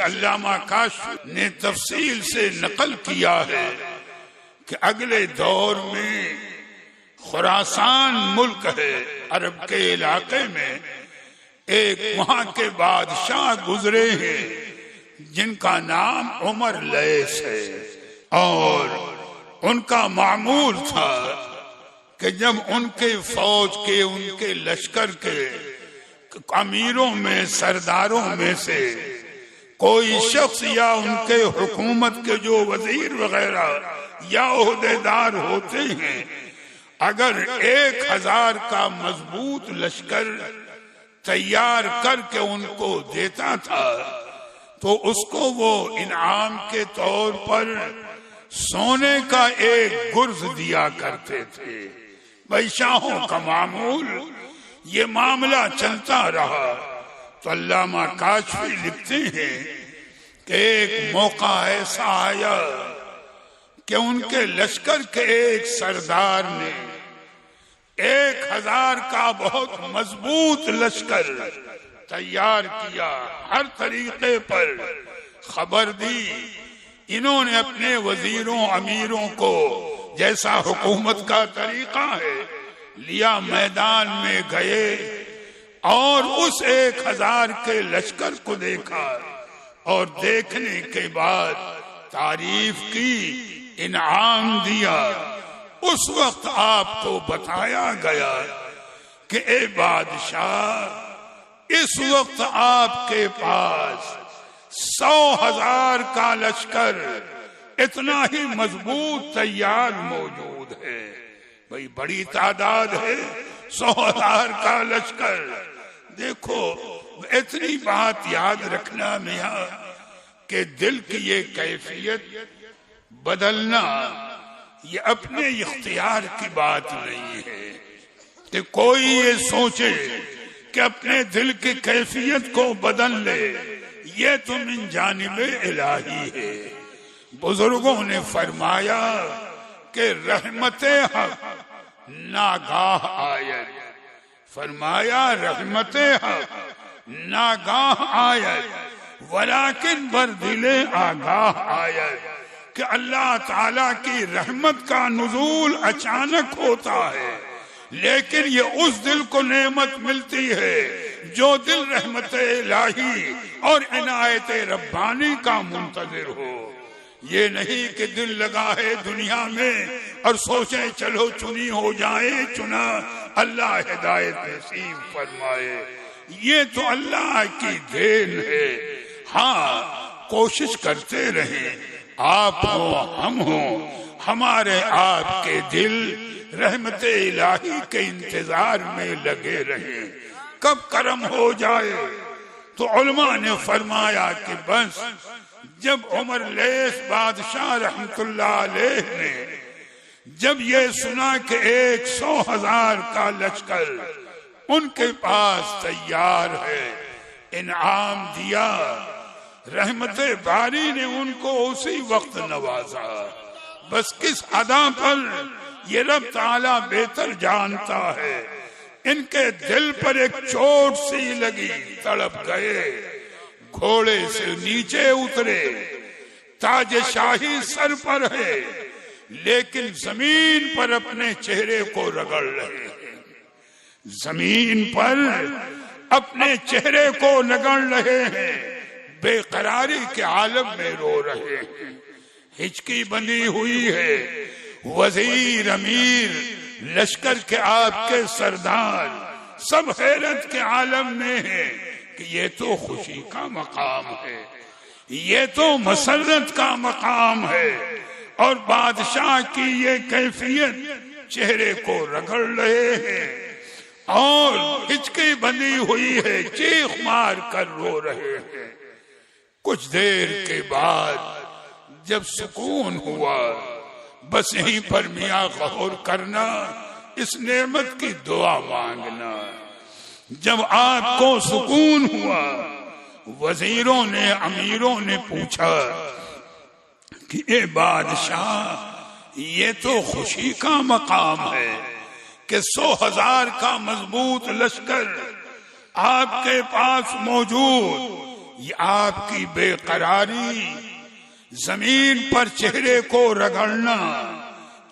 علامہ کاشف نے تفصیل سے نقل کیا ہے کہ اگلے دور میں خراسان ملک ہے عرب کے علاقے میں، ایک وہاں کے بادشاہ گزرے ہیں جن کا نام عمر لیث ہے، اور ان کا معمول تھا کہ جب ان کے فوج کے، ان کے لشکر کے امیروں میں، سرداروں میں سے کوئی شخص یا ان کے حکومت کے جو وزیر وغیرہ یا عہدیدار ہوتے ہیں، اگر 1000 کا مضبوط لشکر تیار کر کے ان کو دیتا تھا تو اس کو وہ انعام کے طور پر سونے کا ایک گرز دیا کرتے تھے۔ بھائی شاہوں کا معمول، یہ معاملہ چلتا رہا تو علامہ کاشفی لکھتے ہیں کہ ایک موقع ایسا آیا کہ ان کے لشکر کے ایک سردار نے 1000 کا بہت مضبوط لشکر تیار کیا، ہر طریقے پر خبر دی۔ انہوں نے اپنے وزیروں امیروں کو، جیسا حکومت کا طریقہ ہے، لیا، میدان میں گئے اور اس 1000 کے لشکر کو دیکھا، اور دیکھنے کے بعد تعریف کی، انعام دیا۔ اس وقت آپ کو بتایا گیا کہ اے بادشاہ، اس وقت آپ کے پاس 100,000 کا لشکر اتنا ہی مضبوط تیار موجود ہے۔ بھئی بڑی تعداد ہے، 100,000 کا لشکر۔ دیکھو اتنی بات یاد رکھنا میاں کہ دل کی یہ کیفیت بدلنا یہ اپنے اختیار کی بات نہیں ہے کہ کوئی یہ سوچے کہ اپنے دل کی کیفیت کو بدل لے، یہ تو من جانب الہی ہے۔ بزرگوں نے فرمایا کہ رحمت حق ناگاہ آیت، فرمایا رحمت حق ناگاہ آیت ولیکن بر دل آگاہ آیت، کہ اللہ تعالیٰ کی رحمت کا نزول اچانک ہوتا ہے، لیکن یہ اس دل کو نعمت ملتی ہے جو دل رحمت الہی اور عنایت ربانی کا منتظر ہو۔ یہ نہیں کہ دل لگا ہے دنیا میں اور سوچیں چلو چنی ہو جائے، چنا اللہ ہدایت نصیب فرمائے۔ یہ تو اللہ کی دین ہے۔ ہاں کوشش کرتے رہیں، آپ ہوں ہم ہوں، ہمارے آپ کے دل رحمت الہی کے انتظار میں لگے رہیں، کب کرم ہو جائے۔ تو علماء نے فرمایا کہ بس جب عمر لیث بادشاہ رحمت اللہ علیہ نے جب یہ سنا کہ 100,000 کا لشکر ان کے پاس تیار ہے، انعام دیا، رحمت باری نے ان کو اسی وقت نوازا۔ بس کس ادا پر یہ رب تعالیٰ بہتر جانتا ہے۔ ان کے دل پر ایک چوٹ سی لگی، تڑپ گئے، گھوڑے سے نیچے اترے، تاج شاہی سر پر ہے لیکن زمین پر اپنے چہرے کو رگڑ رہے ہیں، زمین پر اپنے چہرے کو رگڑ رہے ہیں، بے قراری کے عالم میں رو رہے ہیں، ہچکی بندھی ہوئی ہے۔ وزیر امیر لشکر کے آپ کے سردار سب حیرت کے عالم میں ہیں کہ یہ تو خوشی کا مقام ہے، یہ تو مسرت کا مقام ہے، اور بادشاہ کی یہ کیفیت چہرے کو رگڑ رہے ہیں اور ہچکی بندھی ہوئی ہے، چیخ مار کر رو رہے ہیں۔ کچھ دیر کے بعد جب سکون ہوا، بس یہیں پر میاں غور کرنا، اس نعمت کی دعا مانگنا۔ جب آپ کو سکون ہوا، وزیروں نے امیروں نے پوچھا کہ اے بادشاہ، یہ تو خوشی کا مقام ہے کہ 100,000 کا مضبوط لشکر آپ کے پاس موجود، یہ آپ کی بے قراری، زمین پر چہرے کو رگڑنا،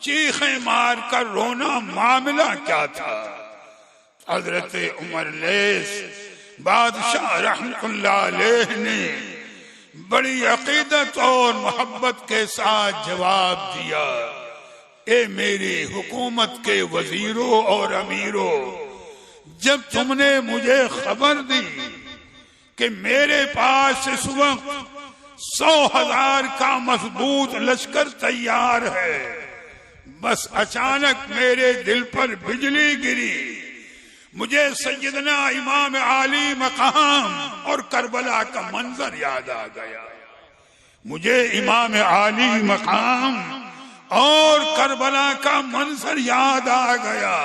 چیخیں مار کر رونا، معاملہ کیا تھا؟ حضرت عمر لیث بادشاہ رحمت اللہ علیہ نے بڑی عقیدت اور محبت کے ساتھ جواب دیا، اے میری حکومت کے وزیروں اور امیروں، جب تم نے مجھے خبر دی کہ میرے پاس اس وقت 100,000 کا مضبوط لشکر تیار ہے، بس اچانک میرے دل پر بجلی گری، مجھے سیدنا امام عالی مقام اور کربلا کا منظر یاد آ گیا، مجھے امام عالی مقام اور کربلا کا منظر یاد آ گیا،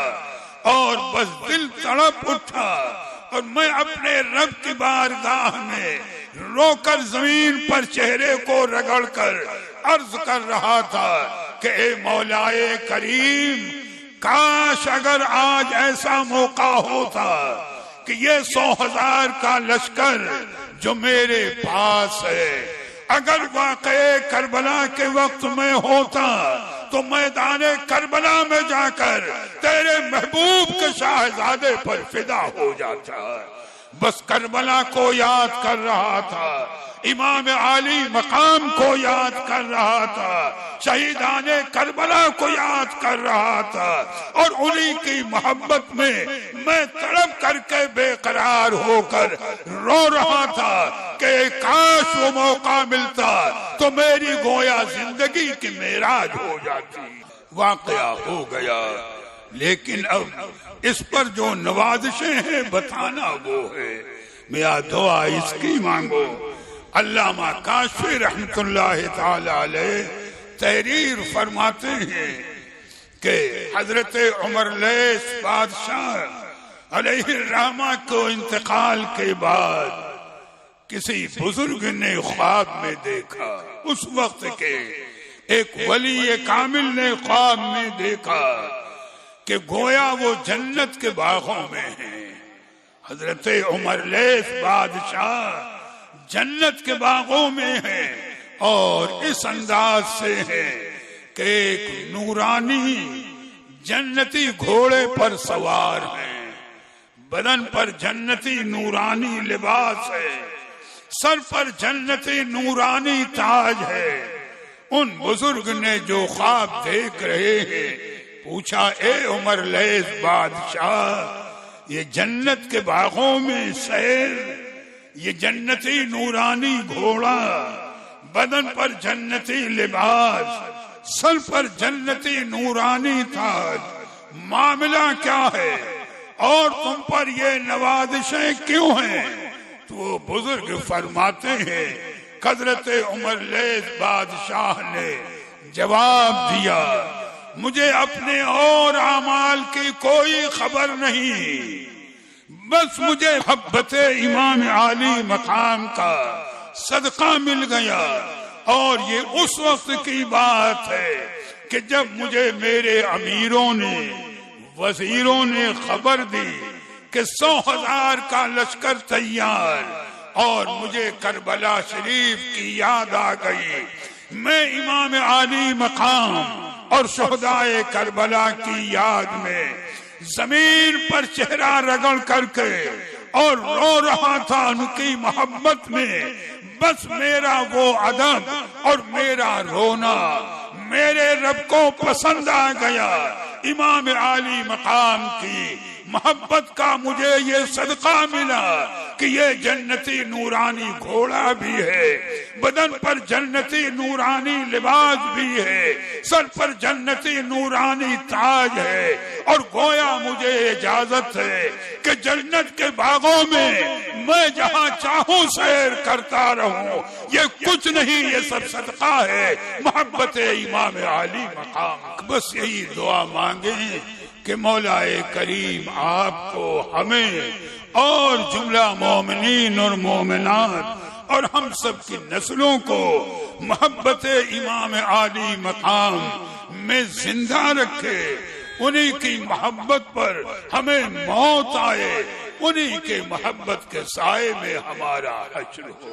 اور بس دل تڑپ اٹھا، اور میں اپنے رب کی بارگاہ میں رو کر زمین پر چہرے کو رگڑ کر عرض کر رہا تھا کہ اے مولائے کریم، کاش اگر آج ایسا موقع ہوتا کہ یہ 100,000 کا لشکر جو میرے پاس ہے اگر واقع کربلا کے وقت میں ہوتا تو میدان کربلا میں جا کر تیرے محبوب کے شاہزادے پر فدا ہو جاتا۔ بس کربلا کو یاد کر رہا تھا، امام عالی مقام کو یاد کر رہا تھا، شہیدان کربلا کو یاد کر رہا تھا، اور انہی کی محبت میں تڑپ کر کے بے قرار ہو کر رو رہا تھا کہ کاش وہ موقع ملتا تو میری گویا زندگی کی معراج ہو جاتی۔ واقعہ ہو گیا، لیکن اب اس پر جو نوازشیں ہیں بتانا وہ ہے، میاں دعا اس کی مانگو۔ علامہ کاشفی رحمت اللہ تعالی علیہ تحریر فرماتے ہیں کہ حضرت عمر لیث بادشاہ علیہ الرحمہ کو انتقال کے بعد کسی بزرگ نے خواب میں دیکھا، اس وقت کے ایک ولی کامل نے خواب میں دیکھا کہ گویا وہ جنت کے باغوں میں ہیں۔ حضرت عمر لیث بادشاہ جنت کے باغوں میں ہیں اور اس انداز سے ہے کہ ایک نورانی جنتی گھوڑے پر سوار ہیں، بدن پر جنتی نورانی لباس ہے، سر پر جنتی نورانی تاج ہے۔ ان بزرگ نے جو خواب دیکھ رہے ہیں پوچھا، اے عمر لیث بادشاہ، یہ جنت کے باغوں میں سیر، یہ جنتی نورانی گھوڑا، بدن پر جنتی لباس، سر پر جنتی نورانی تاج، معاملہ کیا ہے اور تم پر یہ نوازشیں کیوں ہیں؟ تو وہ بزرگ فرماتے ہیں حضرت عمر لیث بادشاہ نے جواب دیا، مجھے اپنے اور اعمال کی کوئی خبر نہیں، بس مجھے محبت امام عالی مقام کا صدقہ مل گیا، اور یہ اس وقت کی بات ہے کہ جب مجھے میرے امیروں نے، وزیروں نے خبر دی کہ 100,000 کا لشکر تیار، اور مجھے کربلا شریف کی یاد آ گئی، میں امام عالی مقام اور شہدائے کربلا کی یاد میں زمین پر چہرہ رگڑ کر کے اور رو رہا تھا ان کی محبت میں، بس میرا وہ ادب اور میرا رونا میرے رب کو پسند آ گیا، امام عالی مقام کی محبت کا مجھے یہ صدقہ ملا کہ یہ جنتی نورانی گھوڑا بھی ہے، بدن پر جنتی نورانی لباس بھی ہے، سر پر جنتی نورانی تاج ہے، اور گویا مجھے اجازت ہے کہ جنت کے باغوں میں جہاں چاہوں سیر کرتا رہوں، یہ کچھ نہیں، یہ سب صدقہ ہے محبت امام عالی مقام۔ بس یہی دعا مانگیں کہ مولا کریم آپ کو، ہمیں اور جملہ مومنین اور مومنات اور ہم سب کی نسلوں کو محبت امام عالی مقام میں زندہ رکھے، انہی کی محبت پر ہمیں موت آئے، انہی کے محبت کے سائے میں ہمارا حشر ہو۔